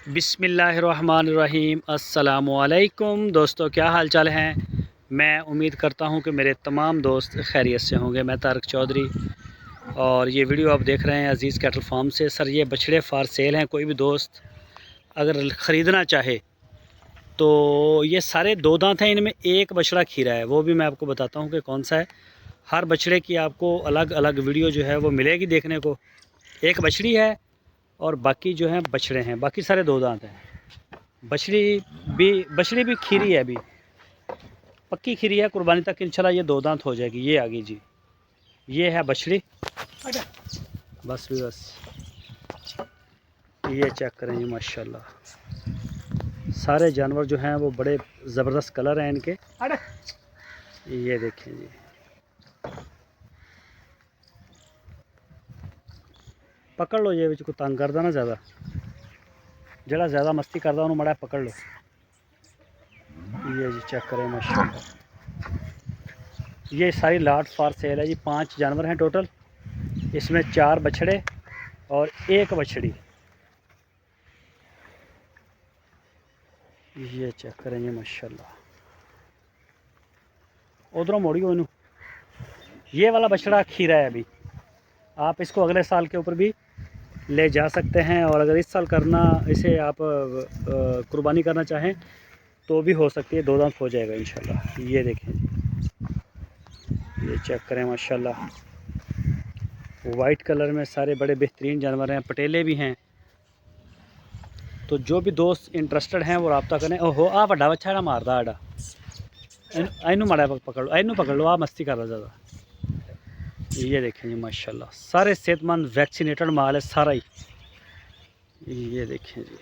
बिस्मिल्लाहिर्रहमानिर्रहीम। अस्सलामुअलैकुम दोस्तों, क्या हाल चाल हैं। मैं उम्मीद करता हूं कि मेरे तमाम दोस्त खैरियत से होंगे। मैं तारक चौधरी और ये वीडियो आप देख रहे हैं अज़ीज़ कैटल फार्म से। सर, ये बछड़े फार सेल हैं। कोई भी दोस्त अगर ख़रीदना चाहे तो ये सारे दो दांत हैं, इनमें एक बछड़ा खीरा है, वो भी मैं आपको बताता हूँ कि कौन सा है। हर बछड़े की आपको अलग अलग वीडियो जो है वो मिलेगी देखने को। एक बछड़ी है और बाकी जो हैं बछड़े हैं, बाकी सारे दो दांत हैं। बछड़ी भी खीरी है, अभी पक्की खीरी है, कुर्बानी तक इंशाल्लाह ये दो दांत हो जाएगी। ये आ गई जी, ये है बछड़ी। बस भी बस, ये चेक करें जी, माशाल्लाह सारे जानवर जो हैं वो बड़े ज़बरदस्त कलर हैं इनके। ये देखें जी, पकड़ लो, ये को तंग करदा ना ज़्यादा, जरा ज़्यादा मस्ती करदा उन्होंने मड़ा पकड़ लो। ये जी चेक करें माशाल्लाह, ये सारी लाट फार सेल है जी। 5 जानवर हैं टोटल, इसमें 4 बछड़े और 1 बछड़ी। ये चेक करें जी माशाल्लाह, उधरों मोड़ियो इनू। ये वाला बछड़ा खीरा है, अभी आप इसको अगले साल के ऊपर भी ले जा सकते हैं, और अगर इस साल करना इसे आप कुर्बानी करना चाहें तो भी हो सकती है, दो दांत हो जाएगा इंशाल्लाह। ये देखें, ये चेक करें माशाल्लाह, वाइट कलर में सारे बड़े बेहतरीन जानवर हैं, पटेले भी हैं। तो जो भी दोस्त इंटरेस्टेड हैं वो रब्ता करें। ओहो, आ बड़ा बच्चा मारदा आड़ा, इनू माड़ा पकड़ लो, इनू पकड़ लो, आ मस्ती कर रहा ज़्यादा। ये देखें जी माशाल्लाह, सारे सेहतमंद वैक्सीनेटेड माल है सारा ही। ये देखें जी,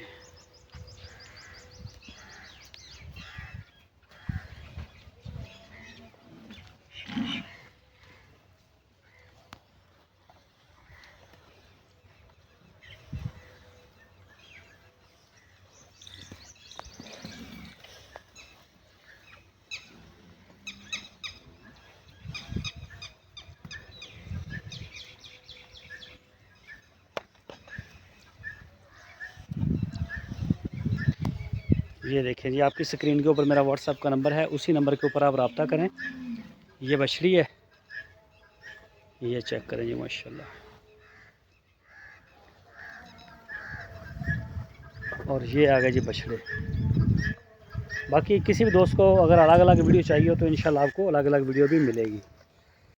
ये देखें जी, आपकी स्क्रीन के ऊपर मेरा व्हाट्सएप का नंबर है, उसी नंबर के ऊपर आप रब्ता करें। ये बछड़ी है, ये चेक करें जी माशाल्लाह, और ये आ गए जी बछड़े। बाकी किसी भी दोस्त को अगर अलग अलग वीडियो चाहिए हो तो इंशाल्लाह आपको अलग अलग वीडियो भी मिलेगी।